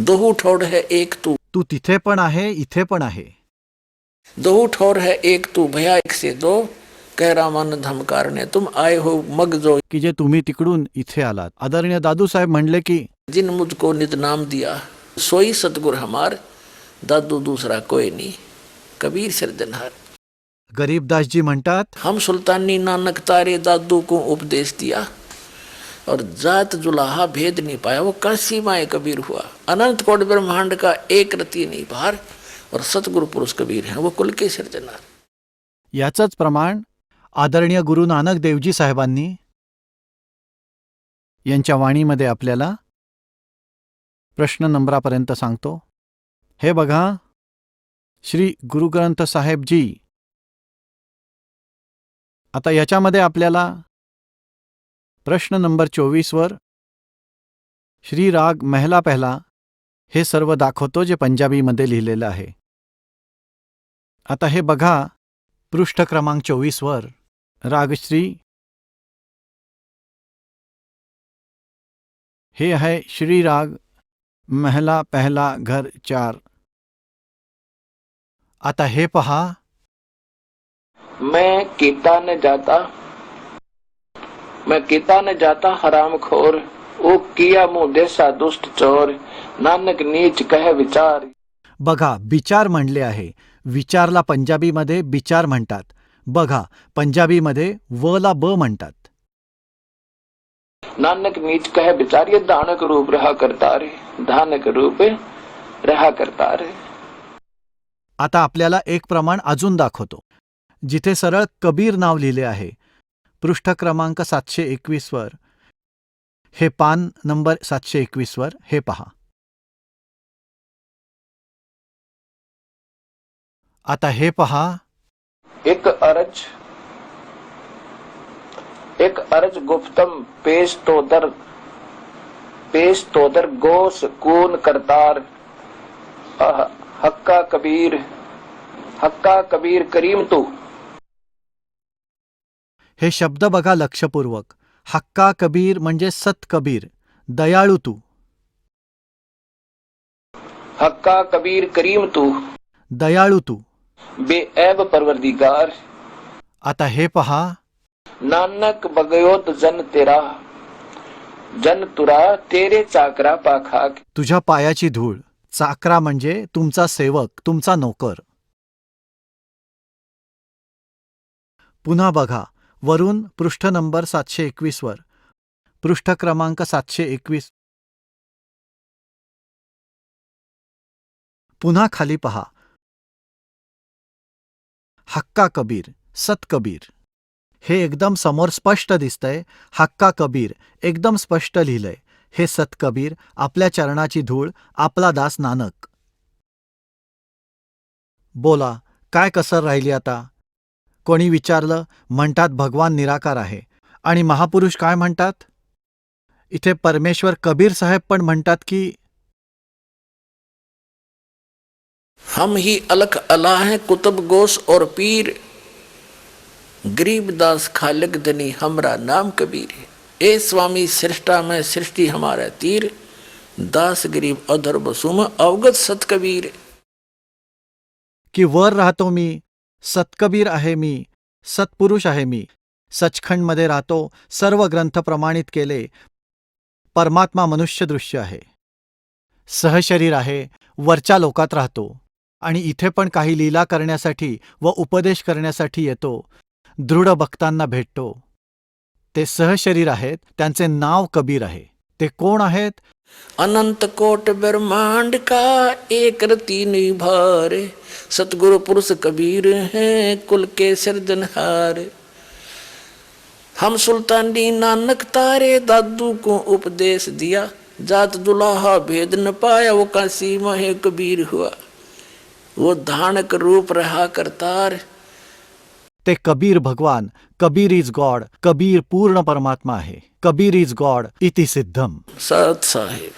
Speaker 2: दोहू ठोर है एक तू.
Speaker 1: तू तिथे पण आहे, इथे पण आहे.
Speaker 2: दोहू ठोर है एक तू भया एक से दो, कह रामानंद हम कारणे तुम आए हो मग जो.
Speaker 1: की जे तुम्ही तिकडून इथे आलात. आदरणीय दादू साहेब म्हणले की
Speaker 2: जिन मुझको नित नाम दिया सोई सतगुर हमार, दादू दूसरा कोई नहीं कबीर सृजनहार.
Speaker 1: गरीबदासजी म्हणतात
Speaker 2: हम सुल्तानी नानक तारे दादू को उपदेश दिया और जात जुलाहा भेद नहीं पाया वो काशी माए कबीर हुआ. अनंत कोट ब्रह्मांड का एक रति निभार और सतगुरु पुरुष कबीर हैं वो कुल के सृजनहार.
Speaker 1: याचंच प्रमाण आदरणीय गुरु नानक देवजी साहेबांनी यांच्या वाणीमध्ये आपल्याला प्रश्न नंबरापर्यंत सांगतो. हे बघा, श्री गुरुग्रंथ साहेबजी. आता याच्यामध्ये आपल्याला प्रश्न नंबर 24 श्री राग महला पहला हे सर्व दाखवतो जे पंजाबीमध्ये लिहिलेलं आहे. आता हे बघा, पृष्ठ क्रमांक 24 रागश्री हे आहे श्री राग महला पहला घर 4. आता हे पहा,
Speaker 2: मैं कीता न जाता हराम खोर, ओ किया मुँह देसा दुष्ट चोर, नानक नीच कह विचार.
Speaker 1: बघा, विचार म्हणले आहे. विचारला पंजाबीमध्ये विचार म्हणतात. बघा, पंजाबीमध्ये वला ब म्हणतात.
Speaker 2: नानक नीच कह विचार ये दानक रूप रहा करता रे, दानक रूप रहा करता रे.
Speaker 1: आता आपल्याला एक प्रमाण अजून दाखवतो. जिथे सरळ कबीर नाव लिहिले आहे, पृष्ठ क्रमांक 721 हे पान नंबर 721 हे पहा. आता हे पहा,
Speaker 2: एक अरज गुप्तम पेश तोदर गोस कून करतार, हक्का कबीर करीम तू.
Speaker 1: हे शब्द बघा लक्षपूर्वक. हक्का कबीर म्हणजे सत कबीर, दयाळू तू.
Speaker 2: हक्का कबीर करीम तू,
Speaker 1: दयाळू तू.
Speaker 2: बेऐब परवरदिगार.
Speaker 1: आता हे पहा,
Speaker 2: नानक बगयोत जन तुरा तेरे चाकरा पाखा.
Speaker 1: तुझ्या पायाची धूळ. चाकरा म्हणजे तुमचा सेवक, तुमचा नोकर. पुन्हा बघा, वरून पृष्ठ नंबर 721 पृष्ठ क्रमांक 721. पुन्हा खाली पहा, हक्का कबीर, सत कबीर. हे एकदम समोर स्पष्ट दिसतंय. हक्का कबीर एकदम स्पष्ट लिहिलंय. हे सत कबीर, आपल्या चरणाची धूळ, आपला दास नानक. बोला, काय कसर राहिली आता? कोणी विचारलं, म्हणतात भगवान निराकार आहे. आणि महापुरुष काय म्हणतात? इथे परमेश्वर कबीर साहेब पण म्हणतात की
Speaker 2: हम ही अलख अला हैं कुतुब गोस और पीर, गरीबदास खालिक दनी हमरा नाम कबीर. ए स्वामी सृष्टा में सृष्टि हमारा तीर, दास गरीब अधर बसुम अवगत सत कबीर.
Speaker 1: की वर राहतो मी, सत्कबीर आहे मी, सत्पुरुष आहे मी. सचखंडमध्ये राहतो, सर्व ग्रंथ प्रमाणित केले. परमात्मा मनुष्य दृश्य आहे. सहशरीर आहे, वरच्या लोकात राहतो आणि इथे पण काही लीला करण्यासाठी व उपदेश करण्यासाठी येतो. दृढ भक्तांना भेटतो. ते सहशरीर आहेत, त्यांचे नाव कबीर आहे. ते कोण आहेत?
Speaker 2: अनंत कोट ब्रह्मांड का एक रति नहीं भार, सतगुरु पुरुष कबीर हैं कुल के सिरजनहार। हम सुल्तानी नानक तारे दादू को उपदेश दिया, जात दुलाहा भेद न पाया वो काशी माहे कबीर हुआ। वो धानक रूप रहा करतार।
Speaker 1: ते कबीर भगवान, कबीर इज गॉड, कबीर पूर्ण परमात्मा आहे. कबीर इज गॉड इति सिद्धम.
Speaker 2: सत साहेब